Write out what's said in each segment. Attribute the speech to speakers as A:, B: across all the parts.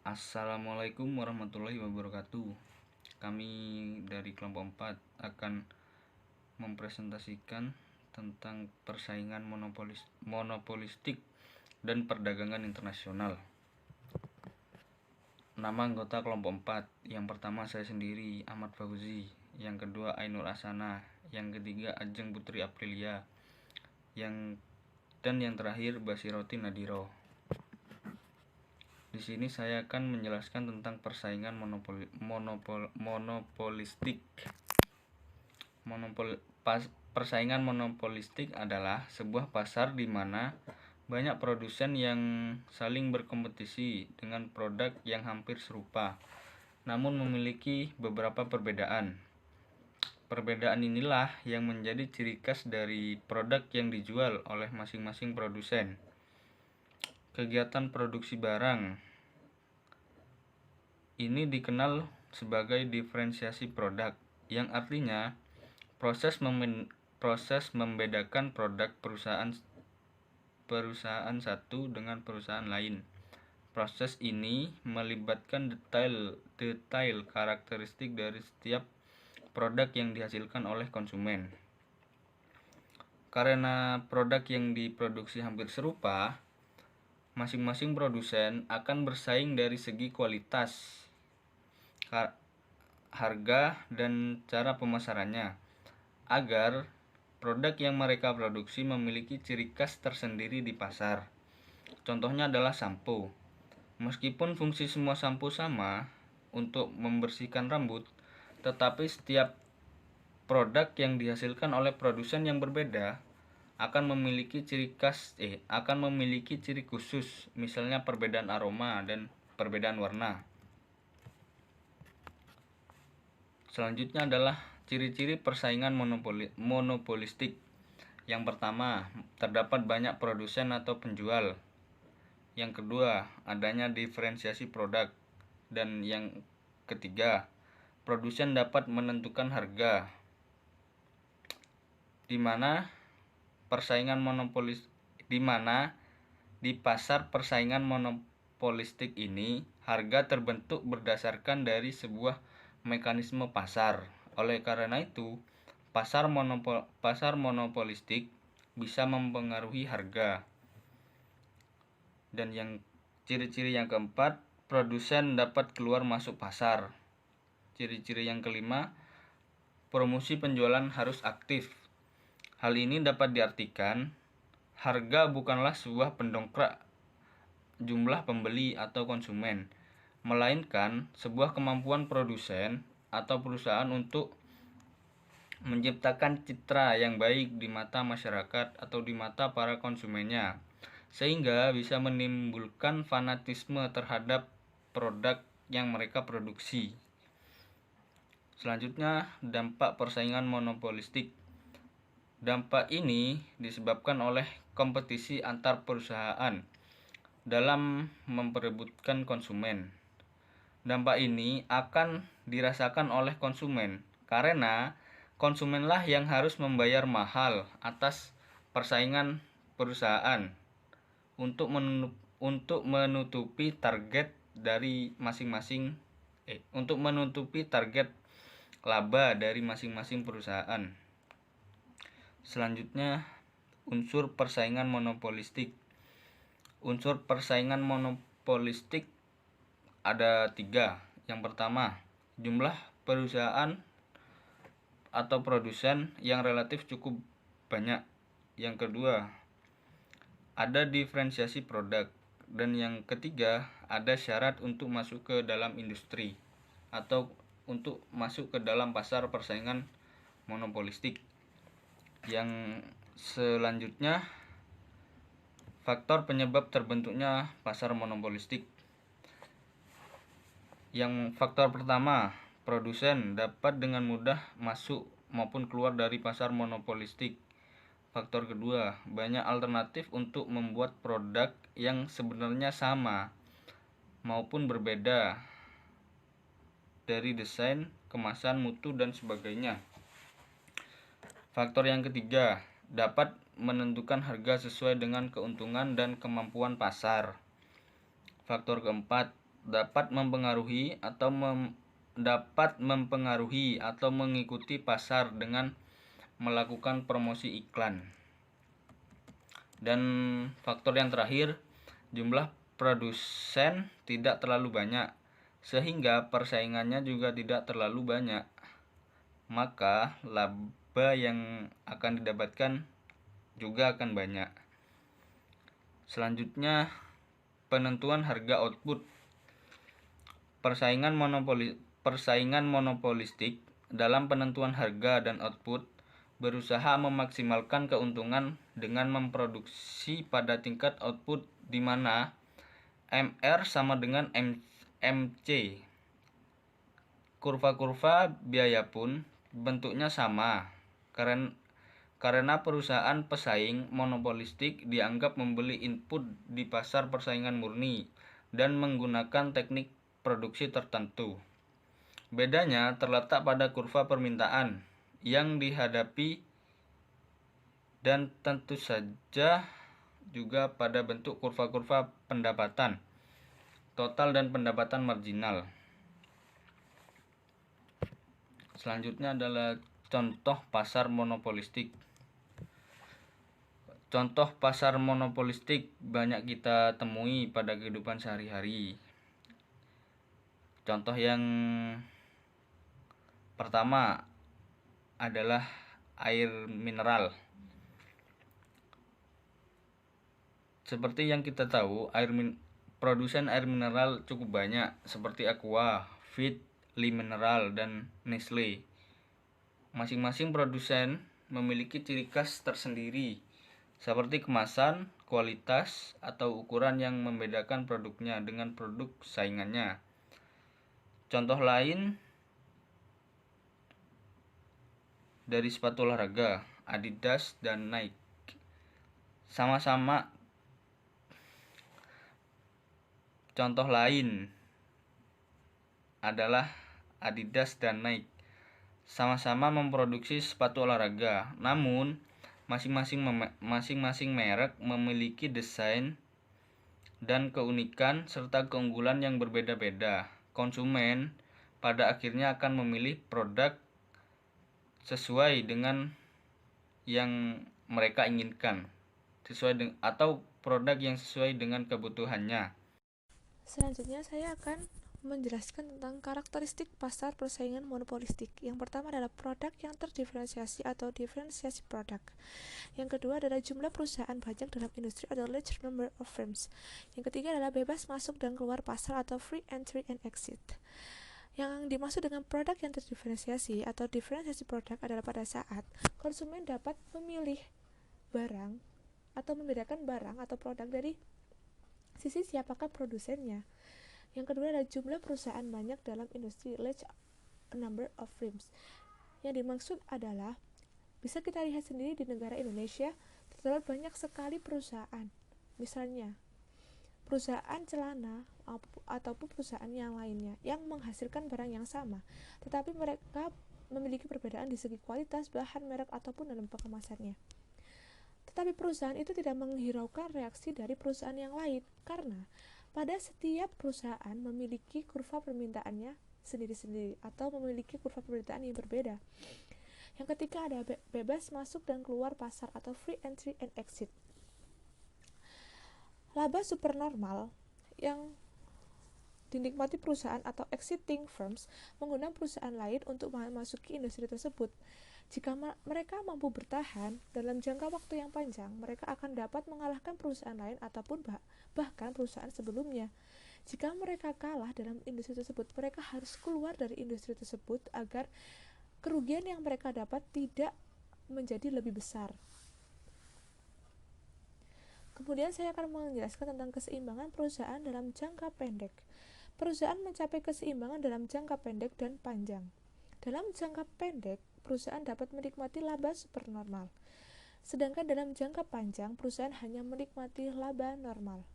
A: Assalamualaikum warahmatullahi wabarakatuh. Kami dari kelompok 4 akan mempresentasikan tentang persaingan monopolistik dan perdagangan internasional. Nama anggota kelompok 4: yang pertama saya sendiri, Ahmad Fauzi; yang kedua Ainur Asana; yang ketiga Ajeng Putri Aprilia; dan yang terakhir Basiroti Nadiro. Di sini saya akan menjelaskan tentang persaingan monopolistik. Persaingan monopolistik adalah sebuah pasar di mana banyak produsen yang saling berkompetisi dengan produk yang hampir serupa, namun memiliki beberapa perbedaan. Perbedaan inilah yang menjadi ciri khas dari produk yang dijual oleh masing-masing produsen. Kegiatan produksi barang ini dikenal sebagai diferensiasi produk, yang artinya proses membedakan produk perusahaan satu dengan perusahaan lain. Proses ini melibatkan detail karakteristik dari setiap produk yang dihasilkan oleh konsumen. Karena produk yang diproduksi hampir serupa, masing-masing produsen akan bersaing dari segi kualitas, harga, dan cara pemasarannya, agar produk yang mereka produksi memiliki ciri khas tersendiri di pasar. Contohnya adalah sampo. Meskipun fungsi semua sampo sama, untuk membersihkan rambut, tetapi setiap produk yang dihasilkan oleh produsen yang berbeda akan memiliki ciri khusus, misalnya perbedaan aroma dan perbedaan warna. Selanjutnya adalah ciri-ciri persaingan monopolistik. Yang pertama, terdapat banyak produsen atau penjual. Yang kedua, adanya diferensiasi produk. Dan yang ketiga, produsen dapat menentukan harga. Di pasar persaingan monopolistik ini, harga terbentuk berdasarkan dari sebuah mekanisme pasar. Oleh karena itu, pasar monopolistik bisa mempengaruhi harga. Dan yang ciri-ciri yang keempat, produsen dapat keluar masuk pasar. Ciri-ciri yang kelima, promosi penjualan harus aktif. Hal ini dapat diartikan harga bukanlah sebuah pendongkrak jumlah pembeli atau konsumen, melainkan sebuah kemampuan produsen atau perusahaan untuk menciptakan citra yang baik di mata masyarakat atau di mata para konsumennya, sehingga bisa menimbulkan fanatisme terhadap produk yang mereka produksi. Selanjutnya, dampak persaingan monopolistik. Dampak ini disebabkan oleh kompetisi antar perusahaan dalam memperebutkan konsumen. Dampak ini akan dirasakan oleh konsumen karena konsumenlah yang harus membayar mahal atas persaingan perusahaan untuk menutupi target dari target laba dari masing-masing perusahaan. Selanjutnya, unsur persaingan monopolistik. Unsur persaingan monopolistik ada 3. Yang pertama, jumlah perusahaan atau produsen yang relatif cukup banyak. Yang kedua, ada diferensiasi produk. Dan yang ketiga, ada syarat untuk masuk ke dalam industri atau untuk masuk ke dalam pasar persaingan monopolistik. Yang selanjutnya, faktor penyebab terbentuknya pasar monopolistik. Yang faktor pertama, produsen dapat dengan mudah masuk maupun keluar dari pasar monopolistik. Faktor kedua, banyak alternatif untuk membuat produk yang sebenarnya sama maupun berbeda dari desain, kemasan, mutu, dan sebagainya. Faktor yang ketiga, dapat menentukan harga sesuai dengan keuntungan dan kemampuan pasar. Faktor keempat, dapat mempengaruhi atau mengikuti pasar dengan melakukan promosi iklan. Dan faktor yang terakhir, jumlah produsen tidak terlalu banyak, sehingga persaingannya juga tidak terlalu banyak. Maka laba yang akan didapatkan juga akan banyak. Selanjutnya, penentuan harga output. Persaingan monopolistik dalam penentuan harga dan output berusaha memaksimalkan keuntungan dengan memproduksi pada tingkat output di mana MR sama dengan MC. Kurva-kurva biaya pun bentuknya sama, karena perusahaan pesaing monopolistik dianggap membeli input di pasar persaingan murni dan menggunakan teknik produksi tertentu. Bedanya terletak pada kurva permintaan yang dihadapi dan tentu saja juga pada bentuk kurva-kurva pendapatan total dan pendapatan marginal. Selanjutnya adalah contoh pasar monopolistik. Contoh pasar monopolistik banyak kita temui pada kehidupan sehari-hari. Contoh yang pertama adalah air mineral. Seperti yang kita tahu, produsen air mineral cukup banyak, seperti Aqua, Fit, Lee Mineral, dan Nestle. Masing-masing produsen memiliki ciri khas tersendiri, seperti kemasan, kualitas, atau ukuran yang membedakan produknya dengan produk saingannya. Contoh lain dari sepatu olahraga, Adidas dan Nike. Contoh lain adalah Adidas dan Nike. Sama-sama memproduksi sepatu olahraga, namun masing-masing merek memiliki desain dan keunikan serta keunggulan yang berbeda-beda. Konsumen pada akhirnya akan memilih produk sesuai dengan yang mereka inginkan, atau produk yang sesuai dengan kebutuhannya.
B: Selanjutnya saya akan menjelaskan tentang karakteristik pasar persaingan monopolistik. Yang pertama adalah produk yang terdiferensiasi atau diferensiasi produk. Yang kedua adalah jumlah perusahaan banyak dalam industri atau large number of firms. Yang ketiga adalah bebas masuk dan keluar pasar atau free entry and exit. Yang dimaksud dengan produk yang terdiferensiasi atau diferensiasi produk adalah pada saat konsumen dapat memilih barang atau membedakan barang atau produk dari sisi siapakah produsennya. Yang kedua adalah jumlah perusahaan banyak dalam industri large number of firms. Yang dimaksud adalah bisa kita lihat sendiri di negara Indonesia terdapat banyak sekali perusahaan. Misalnya perusahaan celana ataupun perusahaan yang lainnya yang menghasilkan barang yang sama, tetapi mereka memiliki perbedaan di segi kualitas, bahan, merek ataupun dalam pengemasannya. Tetapi perusahaan itu tidak menghiraukan reaksi dari perusahaan yang lain karena pada setiap perusahaan memiliki kurva permintaannya sendiri-sendiri atau memiliki kurva permintaan yang berbeda. Yang ketiga ada bebas masuk dan keluar pasar atau free entry and exit. Laba supernormal yang dinikmati perusahaan atau exiting firms mengundang perusahaan lain untuk memasuki industri tersebut. Jika mereka mampu bertahan dalam jangka waktu yang panjang, mereka akan dapat mengalahkan perusahaan lain ataupun bahkan perusahaan sebelumnya. Jika mereka kalah dalam industri tersebut, mereka harus keluar dari industri tersebut agar kerugian yang mereka dapat tidak menjadi lebih besar. Kemudian saya akan menjelaskan tentang keseimbangan perusahaan dalam jangka pendek. Perusahaan mencapai keseimbangan dalam jangka pendek dan panjang. Dalam jangka pendek, perusahaan dapat menikmati laba supernormal. Sedangkan dalam jangka panjang, perusahaan hanya menikmati laba normal.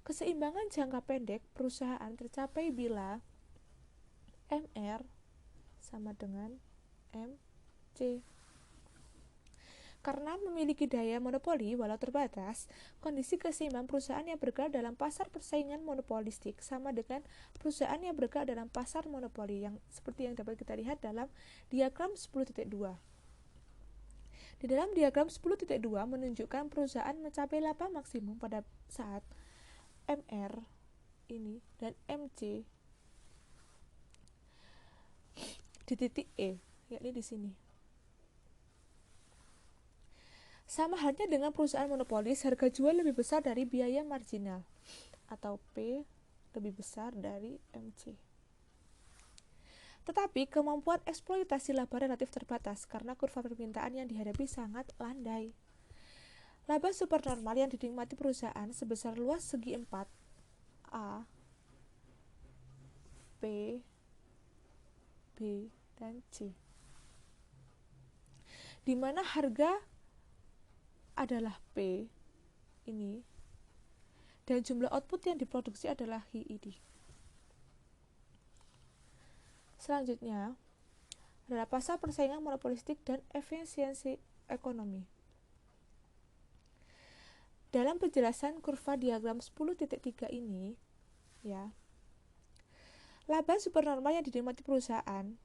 B: Keseimbangan jangka pendek perusahaan tercapai bila MR sama dengan MC. Karena memiliki daya monopoli walau terbatas, kondisi keseimbangan perusahaan yang bergerak dalam pasar persaingan monopolistik sama dengan perusahaan yang bergerak dalam pasar monopoli, yang seperti yang dapat kita lihat dalam diagram 10.2. Di dalam diagram 10.2 menunjukkan perusahaan mencapai laba maksimum pada saat MR ini dan MC di titik E, yakni di sini. Sama halnya dengan perusahaan monopolis, harga jual lebih besar dari biaya marginal, atau P lebih besar dari MC. Tetapi kemampuan eksploitasi laba relatif terbatas karena kurva permintaan yang dihadapi sangat landai. Laba supernormal yang dinikmati perusahaan sebesar luas segi 4 A, P, B, dan C, di mana harga adalah P ini dan jumlah output yang diproduksi adalah HID. Selanjutnya adalah pasar persaingan monopolistik dan efisiensi ekonomi. Dalam penjelasan kurva diagram 10.3 ini, ya, laba supernormal yang dinikmati perusahaan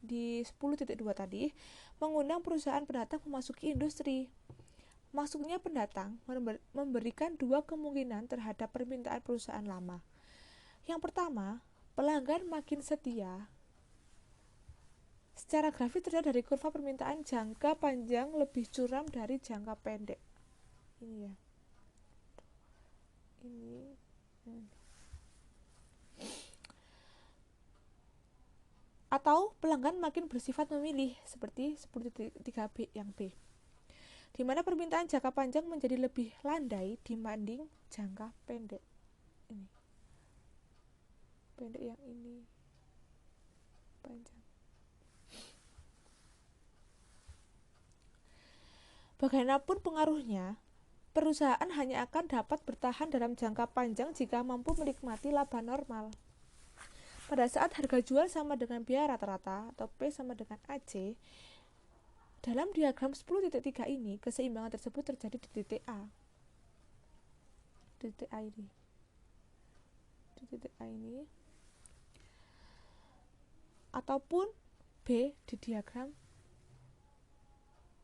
B: di 10.2 tadi mengundang perusahaan pendatang memasuki industri. Masuknya pendatang memberikan dua kemungkinan terhadap permintaan perusahaan lama. Yang pertama, pelanggan makin setia. Secara grafis terlihat dari kurva permintaan jangka panjang lebih curam dari jangka pendek. Ini ya. Ini. Atau pelanggan makin bersifat memilih seperti 10.3b yang B, di mana permintaan jangka panjang menjadi lebih landai dibanding jangka pendek. Ini pendek, yang ini panjang. Bagaimanapun pengaruhnya, perusahaan hanya akan dapat bertahan dalam jangka panjang jika mampu menikmati laba normal. Pada saat harga jual sama dengan biaya rata-rata atau P sama dengan AC, dalam diagram 10.3 ini, keseimbangan tersebut terjadi di titik A. Di titik A ini. Di titik A ini. Ataupun B di diagram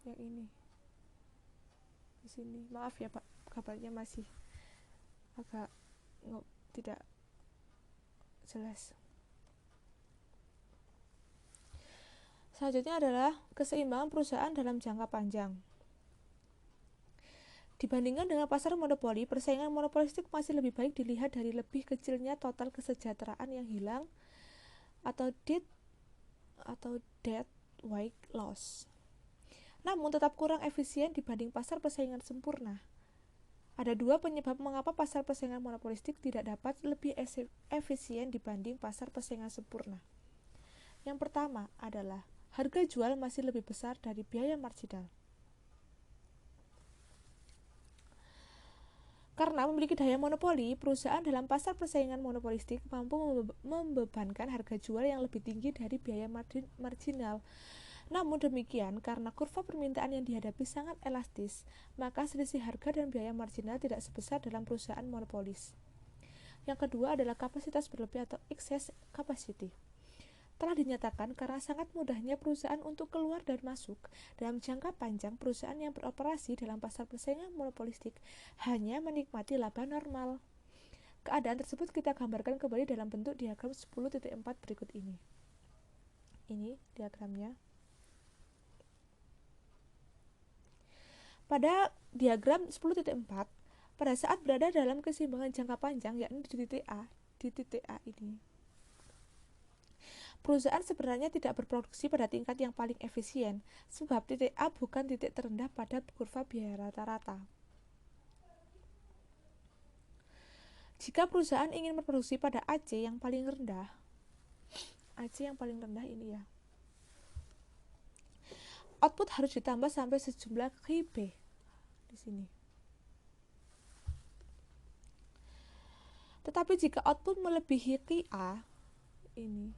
B: yang ini. Di sini. Maaf ya Pak, gambarnya masih agak tidak jelas. Selanjutnya adalah keseimbangan perusahaan dalam jangka panjang. Dibandingkan dengan pasar monopoli, persaingan monopolistik masih lebih baik dilihat dari lebih kecilnya total kesejahteraan yang hilang atau dead weight loss. Namun tetap kurang efisien dibanding pasar persaingan sempurna. Ada dua penyebab mengapa pasar persaingan monopolistik tidak dapat lebih efisien dibanding pasar persaingan sempurna. Yang pertama adalah harga jual masih lebih besar dari biaya marginal. Karena memiliki daya monopoli, perusahaan dalam pasar persaingan monopolistik mampu membebankan harga jual yang lebih tinggi dari biaya marginal. Namun demikian, karena kurva permintaan yang dihadapi sangat elastis, maka selisih harga dan biaya marginal tidak sebesar dalam perusahaan monopolis. Yang kedua adalah kapasitas berlebih atau excess capacity. Telah dinyatakan karena sangat mudahnya perusahaan untuk keluar dan masuk, dalam jangka panjang perusahaan yang beroperasi dalam pasar persaingan monopolistik hanya menikmati laba normal. Keadaan tersebut kita gambarkan kembali dalam bentuk diagram 10.4 berikut ini. Ini diagramnya. Pada diagram 10.4, pada saat berada dalam keseimbangan jangka panjang, yakni di titik A ini, perusahaan sebenarnya tidak berproduksi pada tingkat yang paling efisien, sebab titik A bukan titik terendah pada kurva biaya rata-rata. Jika perusahaan ingin berproduksi pada AC yang paling rendah, ini ya, output harus ditambah sampai sejumlah QB di sini. Tetapi jika output melebihi QA ini,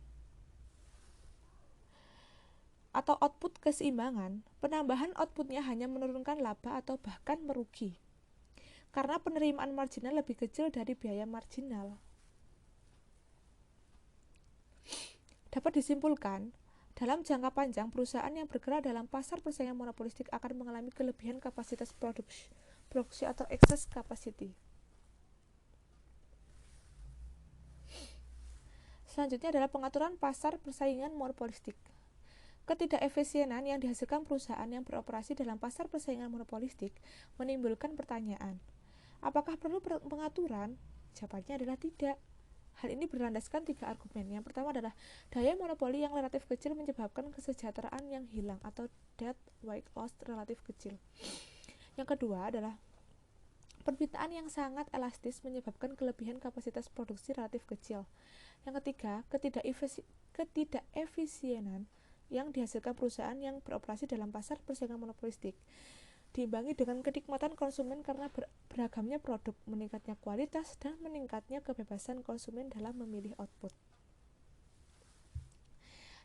B: atau output keseimbangan, penambahan outputnya hanya menurunkan laba atau bahkan merugi. Karena penerimaan marginal lebih kecil dari biaya marginal. Dapat disimpulkan, dalam jangka panjang, perusahaan yang bergerak dalam pasar persaingan monopolistik akan mengalami kelebihan kapasitas produksi atau excess capacity. Selanjutnya adalah pengaturan pasar persaingan monopolistik. Ketidakefisienan yang dihasilkan perusahaan yang beroperasi dalam pasar persaingan monopolistik menimbulkan pertanyaan, apakah perlu pengaturan? Jawabannya adalah tidak. Hal ini berlandaskan 3 argumen. Yang pertama adalah daya monopoli yang relatif kecil menyebabkan kesejahteraan yang hilang atau dead weight loss relatif kecil. Yang kedua adalah permintaan yang sangat elastis menyebabkan kelebihan kapasitas produksi relatif kecil. Yang ketiga, ketidakefisienan yang dihasilkan perusahaan yang beroperasi dalam pasar persaingan monopolistik diimbangi dengan kenikmatan konsumen karena beragamnya produk, meningkatnya kualitas, dan meningkatnya kebebasan konsumen dalam memilih output.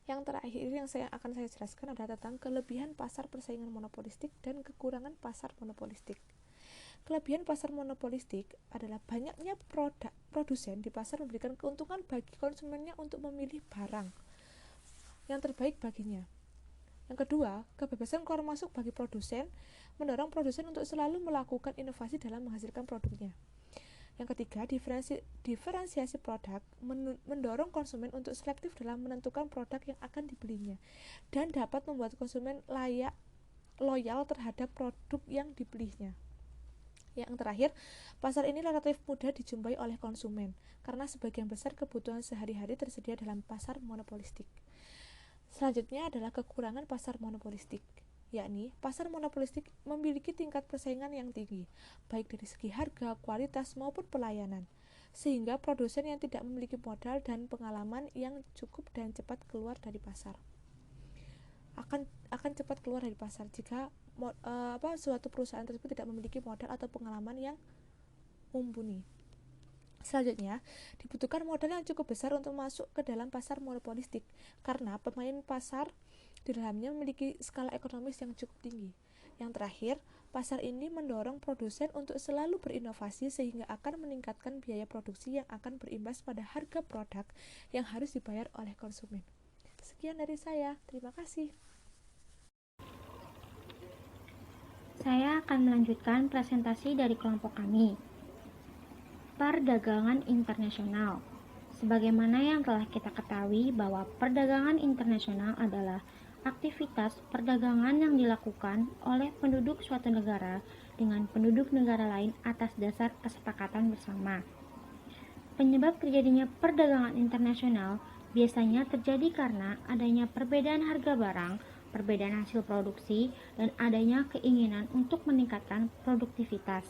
B: Yang terakhir yang akan saya jelaskan adalah tentang kelebihan pasar persaingan monopolistik dan kekurangan pasar monopolistik. Kelebihan pasar monopolistik adalah banyaknya produsen di pasar memberikan keuntungan bagi konsumennya untuk memilih barang yang terbaik baginya. Yang kedua, kebebasan keluar masuk bagi produsen mendorong produsen untuk selalu melakukan inovasi dalam menghasilkan produknya. Yang ketiga, diferensiasi produk mendorong konsumen untuk selektif dalam menentukan produk yang akan dibelinya dan dapat membuat konsumen loyal terhadap produk yang dibelinya. Yang terakhir, pasar ini relatif mudah dijumpai oleh konsumen karena sebagian besar kebutuhan sehari-hari tersedia dalam pasar monopolistik. Selanjutnya adalah kekurangan pasar monopolistik, yakni pasar monopolistik memiliki tingkat persaingan yang tinggi, baik dari segi harga, kualitas, maupun pelayanan, sehingga produsen yang tidak memiliki modal dan pengalaman yang cukup dan cepat keluar dari pasar. Akan cepat keluar dari pasar jika suatu perusahaan tersebut tidak memiliki modal atau pengalaman yang mumpuni. Selanjutnya, dibutuhkan modal yang cukup besar untuk masuk ke dalam pasar monopolistik karena pemain pasar di dalamnya memiliki skala ekonomis yang cukup tinggi. Yang terakhir, pasar ini mendorong produsen untuk selalu berinovasi sehingga akan meningkatkan biaya produksi yang akan berimbas pada harga produk yang harus dibayar oleh konsumen. Sekian dari saya, terima kasih.
C: Saya akan melanjutkan presentasi dari kelompok kami. Perdagangan internasional. Sebagaimana yang telah kita ketahui bahwa perdagangan internasional adalah aktivitas perdagangan yang dilakukan oleh penduduk suatu negara dengan penduduk negara lain atas dasar kesepakatan bersama. Penyebab terjadinya perdagangan internasional biasanya terjadi karena adanya perbedaan harga barang, perbedaan hasil produksi, dan adanya keinginan untuk meningkatkan produktivitas.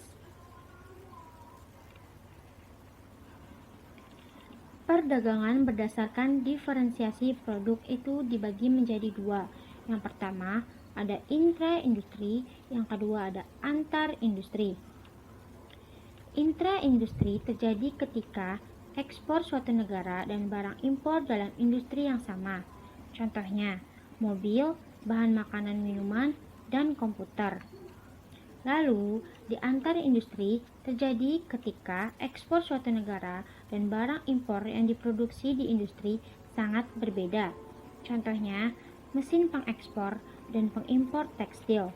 C: Perdagangan berdasarkan diferensiasi produk itu dibagi menjadi dua. Yang pertama, ada intra-industri, yang kedua ada antar-industri. Intra-industri terjadi ketika ekspor suatu negara dan barang impor dalam industri yang sama. Contohnya, mobil, bahan makanan minuman, dan komputer. Lalu, di antar industri terjadi ketika ekspor suatu negara dan barang impor yang diproduksi di industri sangat berbeda. Contohnya, mesin pengekspor dan pengimpor tekstil.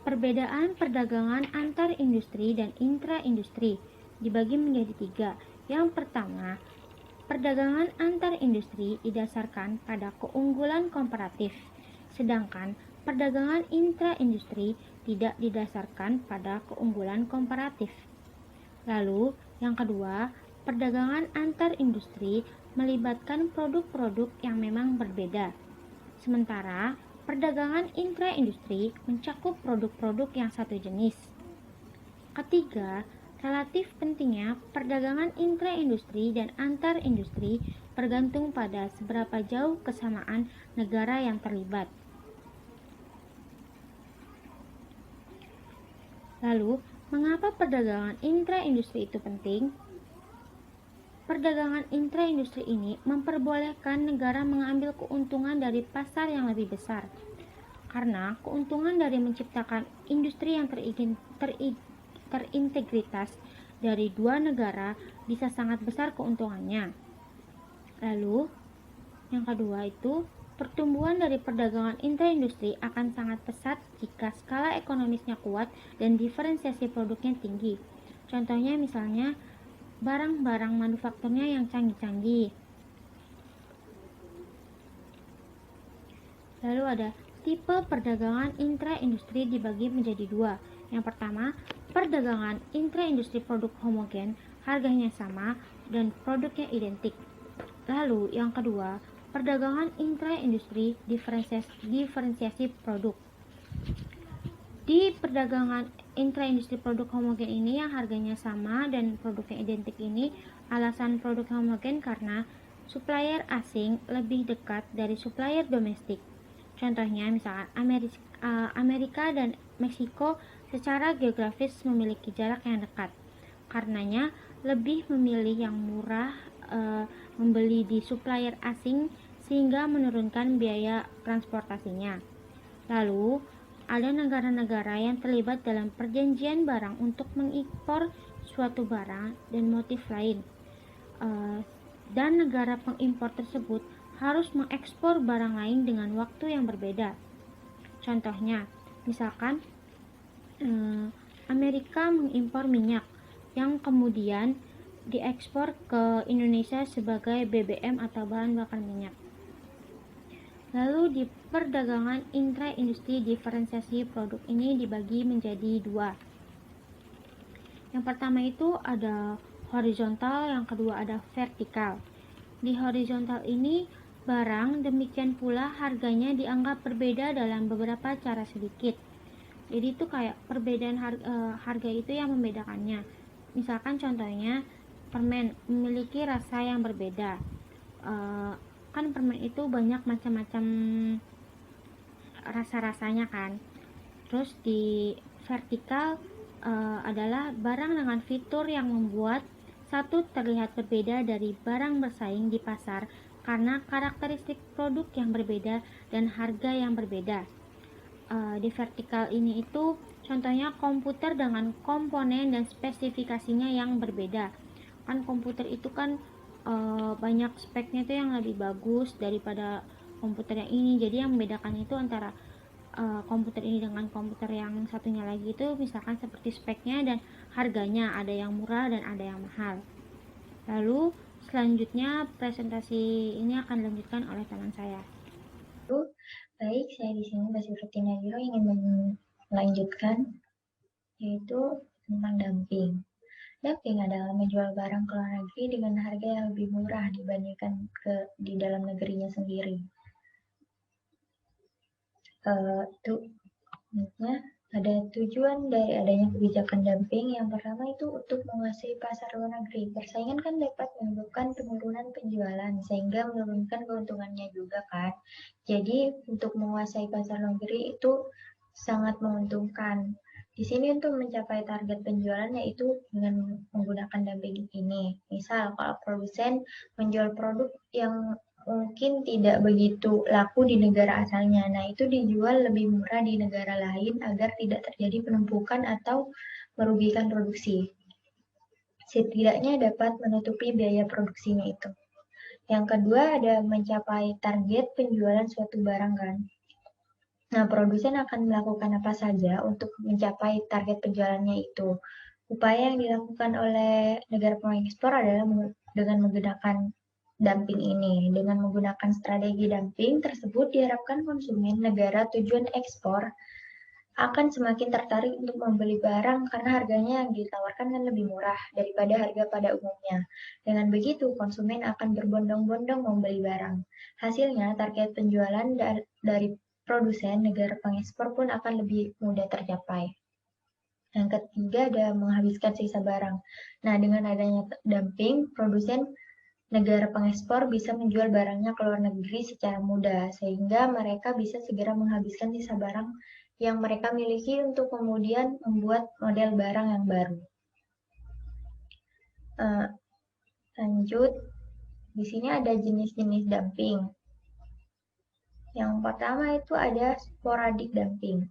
C: Perbedaan perdagangan antar industri dan intra-industri dibagi menjadi tiga. Yang pertama, perdagangan antar industri didasarkan pada keunggulan komparatif, sedangkan perdagangan intra-industri tidak didasarkan pada keunggulan komparatif. Lalu, yang kedua, perdagangan antar industri melibatkan produk-produk yang memang berbeda. Sementara, perdagangan intra-industri mencakup produk-produk yang satu jenis. Ketiga, relatif pentingnya perdagangan intra-industri dan antar-industri bergantung pada seberapa jauh kesamaan negara yang terlibat. Lalu, mengapa perdagangan intra-industri itu penting? perdagangan intra-industri ini memperbolehkan negara mengambil keuntungan dari pasar yang lebih besar. Karena keuntungan dari menciptakan industri yang terintegritas dari dua negara bisa sangat besar keuntungannya. Lalu, yang kedua itu, pertumbuhan dari perdagangan intra-industri akan sangat pesat jika skala ekonomisnya kuat dan diferensiasi produknya tinggi. Contohnya misalnya barang-barang manufakturnya yang canggih-canggih. Lalu ada tipe perdagangan intra-industri dibagi menjadi dua. Yang pertama, perdagangan intra-industri produk homogen, harganya sama dan produknya identik. Lalu yang kedua, perdagangan intra-industri diferensiasi produk. Di perdagangan intra-industri produk homogen ini yang harganya sama dan produknya identik ini, alasan produk homogen karena supplier asing lebih dekat dari supplier domestik. Contohnya misalkan Amerika dan Meksiko secara geografis memiliki jarak yang dekat. Karenanya lebih memilih yang murah membeli di supplier asing sehingga menurunkan biaya transportasinya. Lalu ada negara-negara yang terlibat dalam perjanjian barang untuk mengimpor suatu barang dan motif lain. Dan negara pengimpor tersebut harus mengekspor barang lain dengan waktu yang berbeda. Contohnya, misalkan Amerika mengimpor minyak yang kemudian diekspor ke Indonesia sebagai BBM atau bahan bakar minyak. Lalu di perdagangan intra-industri diferensiasi produk ini dibagi menjadi dua. Yang pertama itu ada horizontal, yang kedua ada vertikal. Di horizontal ini barang demikian pula harganya dianggap berbeda dalam beberapa cara sedikit. Jadi itu kayak perbedaan harga itu yang membedakannya. Misalkan contohnya permen memiliki rasa yang berbeda. Kan permen itu banyak macam-macam rasa-rasanya kan. Terus di vertikal adalah barang dengan fitur yang membuat satu terlihat berbeda dari barang bersaing di pasar karena karakteristik produk yang berbeda dan harga yang berbeda. Di vertikal ini itu contohnya komputer dengan komponen dan spesifikasinya yang berbeda. Kan komputer itu kan banyak speknya itu yang lebih bagus daripada komputer yang ini. Jadi yang membedakan itu antara komputer ini dengan komputer yang satunya lagi itu misalkan seperti speknya dan harganya, ada yang murah dan ada yang mahal. Lalu selanjutnya presentasi ini akan dilanjutkan oleh teman saya.
D: Baik, saya di sini Mbak Sifriti Najiro ingin melanjutkan yaitu tentang dumping. Dumping adalah menjual barang ke luar negeri dengan harga yang lebih murah dibandingkan di dalam negerinya sendiri. Ada tujuan dari adanya kebijakan dumping. Yang pertama itu untuk menguasai pasar luar negeri. Persaingan kan dapat menyebabkan penurunan penjualan sehingga menurunkan keuntungannya juga kan. Jadi untuk menguasai pasar luar negeri itu sangat menguntungkan. Di sini untuk mencapai target penjualan yaitu dengan menggunakan dumping ini. Misal kalau produsen menjual produk yang mungkin tidak begitu laku di negara asalnya. Nah, itu dijual lebih murah di negara lain agar tidak terjadi penumpukan atau merugikan produksi. Setidaknya dapat menutupi biaya produksinya itu. Yang kedua ada mencapai target penjualan suatu barang kan. Nah, produsen akan melakukan apa saja untuk mencapai target penjualannya itu. Upaya yang dilakukan oleh negara pengekspor adalah dengan menggunakan dumping ini. Dengan menggunakan strategi dumping tersebut diharapkan konsumen negara tujuan ekspor akan semakin tertarik untuk membeli barang karena harganya yang ditawarkan kan lebih murah daripada harga pada umumnya. Dengan begitu, konsumen akan berbondong-bondong membeli barang. Hasilnya, target penjualan dari produsen negara pengekspor pun akan lebih mudah tercapai. Yang ketiga ada menghabiskan sisa barang. Nah, dengan adanya dumping, produsen negara pengekspor bisa menjual barangnya ke luar negeri secara mudah, sehingga mereka bisa segera menghabiskan sisa barang yang mereka miliki untuk kemudian membuat model barang yang baru. Lanjut, di sini ada jenis-jenis dumping. Yang pertama itu ada sporadik dumping.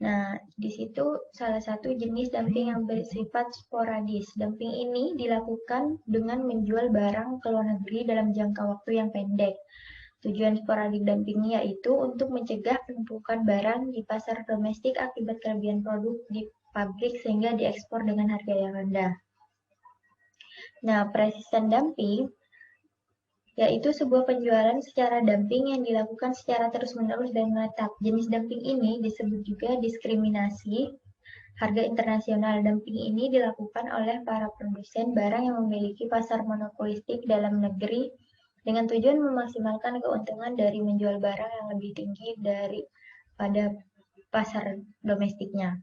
D: Nah, di situ salah satu jenis dumping yang bersifat sporadis. Dumping ini dilakukan dengan menjual barang ke luar negeri dalam jangka waktu yang pendek. Tujuan sporadik dumping yaitu untuk mencegah penumpukan barang di pasar domestik akibat kelebihan produk di pabrik sehingga diekspor dengan harga yang rendah. Nah, persistent dumping yaitu sebuah penjualan secara dumping yang dilakukan secara terus-menerus dan menetap. Jenis dumping ini disebut juga diskriminasi harga internasional. Dumping ini dilakukan oleh para produsen barang yang memiliki pasar monopolistik dalam negeri dengan tujuan memaksimalkan keuntungan dari menjual barang yang lebih tinggi daripada pasar domestiknya.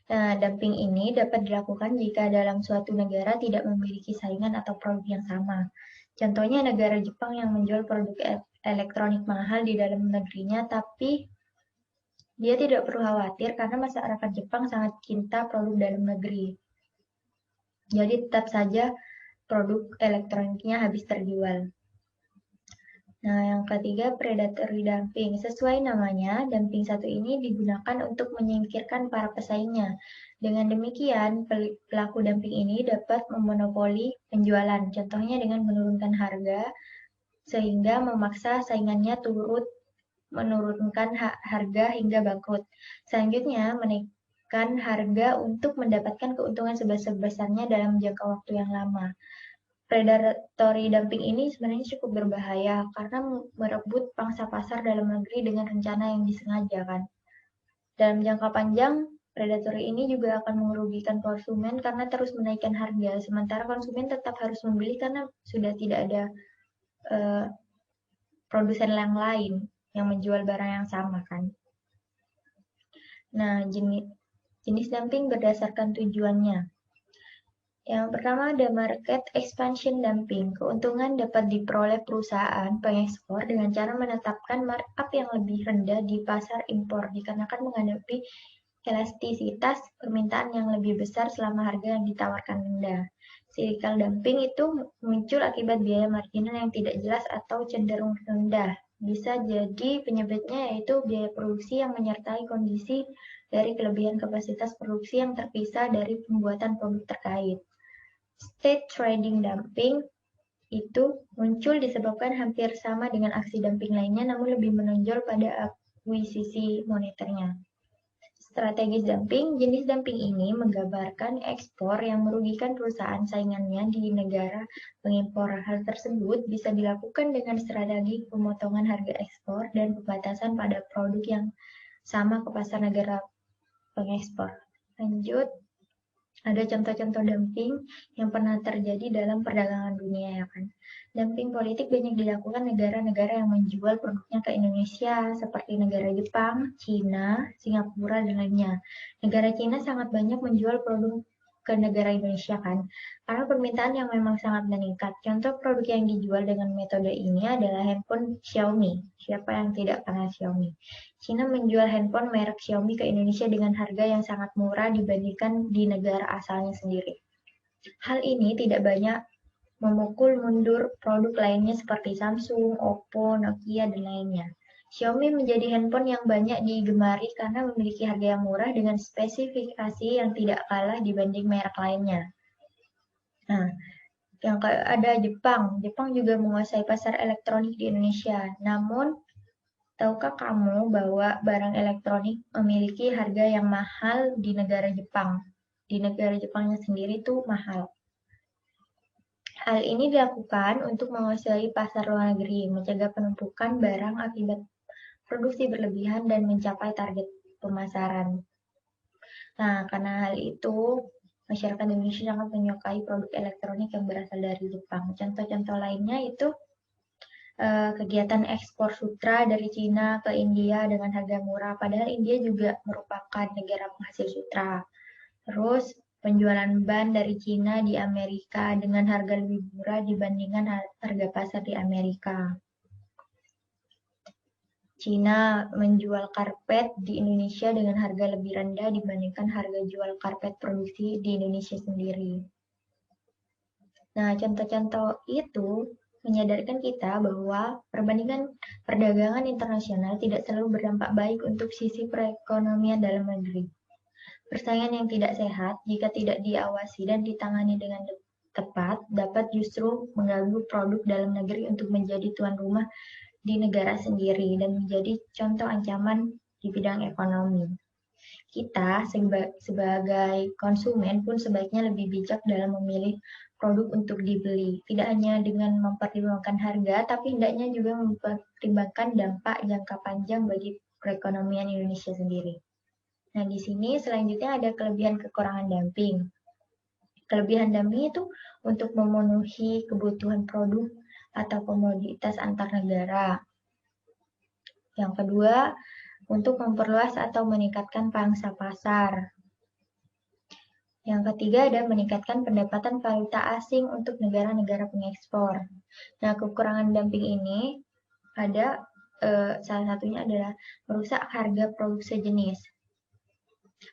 D: Nah, dumping ini dapat dilakukan jika dalam suatu negara tidak memiliki saingan atau produk yang sama. Contohnya negara Jepang yang menjual produk elektronik mahal di dalam negerinya, tapi dia tidak perlu khawatir karena masyarakat Jepang sangat cinta produk dalam negeri. Jadi tetap saja produk elektroniknya habis terjual. Nah, yang ketiga, predatory dumping. Sesuai namanya, dumping satu ini digunakan untuk menyingkirkan para pesaingnya. Dengan demikian, pelaku dumping ini dapat memonopoli penjualan. Contohnya dengan menurunkan harga, sehingga memaksa saingannya menurunkan harga hingga bangkrut. Selanjutnya, menaikkan harga untuk mendapatkan keuntungan sebesar-besarnya dalam jangka waktu yang lama. Predatory dumping ini sebenarnya cukup berbahaya karena merebut pangsa pasar dalam negeri dengan rencana yang disengaja kan. Dalam jangka panjang, predatory ini juga akan merugikan konsumen karena terus menaikkan harga, sementara konsumen tetap harus membeli karena sudah tidak ada produsen yang lain yang menjual barang yang sama kan. Nah, jenis dumping berdasarkan tujuannya. Yang pertama ada market expansion dumping. Keuntungan dapat diperoleh perusahaan pengekspor dengan cara menetapkan markup yang lebih rendah di pasar impor dikarenakan menghadapi elastisitas permintaan yang lebih besar selama harga yang ditawarkan rendah. Cyclical dumping itu muncul akibat biaya marginal yang tidak jelas atau cenderung rendah. Bisa jadi penyebabnya yaitu biaya produksi yang menyertai kondisi dari kelebihan kapasitas produksi yang terpisah dari pembuatan produk terkait. State trading dumping itu muncul disebabkan hampir sama dengan aksi dumping lainnya namun lebih menonjol pada akuisisi moneternya. Strategis dumping, jenis dumping ini menggambarkan ekspor yang merugikan perusahaan saingannya di negara pengimpor. Hal tersebut bisa dilakukan dengan strategi pemotongan harga ekspor dan pembatasan pada produk yang sama ke pasar negara pengekspor. Lanjut. Ada contoh-contoh dumping yang pernah terjadi dalam perdagangan dunia ya kan. Dumping politik banyak dilakukan negara-negara yang menjual produknya ke Indonesia seperti negara Jepang, Cina, Singapura, dan lainnya. Negara Cina sangat banyak menjual produk ke negara Indonesia kan, karena permintaan yang memang sangat meningkat. Contoh produk yang dijual dengan metode ini adalah handphone Xiaomi. Siapa yang tidak kenal Xiaomi? Cina menjual handphone merek Xiaomi ke Indonesia dengan harga yang sangat murah dibandingkan di negara asalnya sendiri. Hal ini tidak banyak memukul mundur produk lainnya seperti Samsung, Oppo, Nokia, dan lainnya. Xiaomi menjadi handphone yang banyak digemari karena memiliki harga yang murah dengan spesifikasi yang tidak kalah dibanding merek lainnya. Nah, yang ada Jepang. Jepang juga menguasai pasar elektronik di Indonesia. Namun, tahukah kamu bahwa barang elektronik memiliki harga yang mahal di negara Jepang? Di negara Jepangnya sendiri tuh mahal. Hal ini dilakukan untuk menguasai pasar luar negeri, mencegah penumpukan barang akibat produksi berlebihan dan mencapai target pemasaran. Nah, karena hal itu, masyarakat Indonesia sangat menyukai produk elektronik yang berasal dari Jepang. Contoh-contoh lainnya itu kegiatan ekspor sutra dari Cina ke India dengan harga murah, padahal India juga merupakan negara penghasil sutra. Terus, penjualan ban dari Cina di Amerika dengan harga lebih murah dibandingkan harga pasar di Amerika. Cina menjual karpet di Indonesia dengan harga lebih rendah dibandingkan harga jual karpet produksi di Indonesia sendiri. Nah, contoh-contoh itu menyadarkan kita bahwa perbandingan perdagangan internasional tidak selalu berdampak baik untuk sisi perekonomian dalam negeri. Persaingan yang tidak sehat, jika tidak diawasi dan ditangani dengan tepat, dapat justru mengganggu produk dalam negeri untuk menjadi tuan rumah di negara sendiri dan menjadi contoh ancaman di bidang ekonomi. Kita sebagai konsumen pun sebaiknya lebih bijak dalam memilih produk untuk dibeli, tidak hanya dengan mempertimbangkan harga, tapi hendaknya juga mempertimbangkan dampak jangka panjang bagi perekonomian Indonesia sendiri. Nah, di sini selanjutnya ada kelebihan kekurangan dumping. Kelebihan dumping itu untuk memenuhi kebutuhan produk atau komoditas antar negara. Yang kedua, untuk memperluas atau meningkatkan pangsa pasar. Yang ketiga ada meningkatkan pendapatan valuta asing untuk negara-negara pengekspor. Nah, kekurangan dumping ini ada salah satunya adalah merusak harga produk sejenis.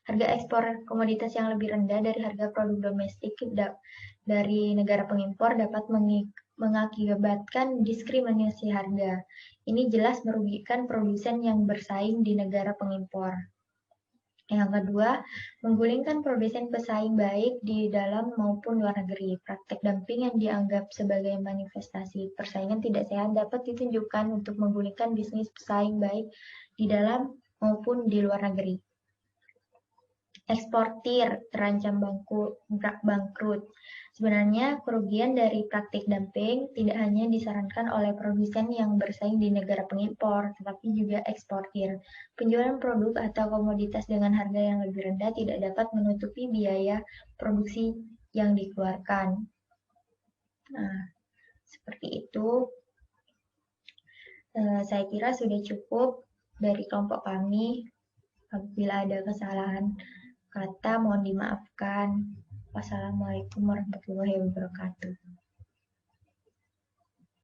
D: Harga ekspor komoditas yang lebih rendah dari harga produk domestik dari negara pengimpor dapat mengakibatkan diskriminasi harga. Ini jelas merugikan produsen yang bersaing di negara pengimpor. Yang kedua, menggulingkan produsen pesaing baik di dalam maupun luar negeri. Praktek dumping yang dianggap sebagai manifestasi persaingan tidak sehat dapat ditunjukkan untuk menggulingkan bisnis pesaing baik di dalam maupun di luar negeri. Eksportir terancam bangkrut. Sebenarnya, kerugian dari praktik dumping tidak hanya disarankan oleh produsen yang bersaing di negara pengimpor, tetapi juga eksportir. Penjualan produk atau komoditas dengan harga yang lebih rendah tidak dapat menutupi biaya produksi yang dikeluarkan. Nah, seperti itu. Saya kira sudah cukup dari kelompok kami. Apabila ada kesalahan kata, mohon dimaafkan. Wassalamualaikum warahmatullahi wabarakatuh.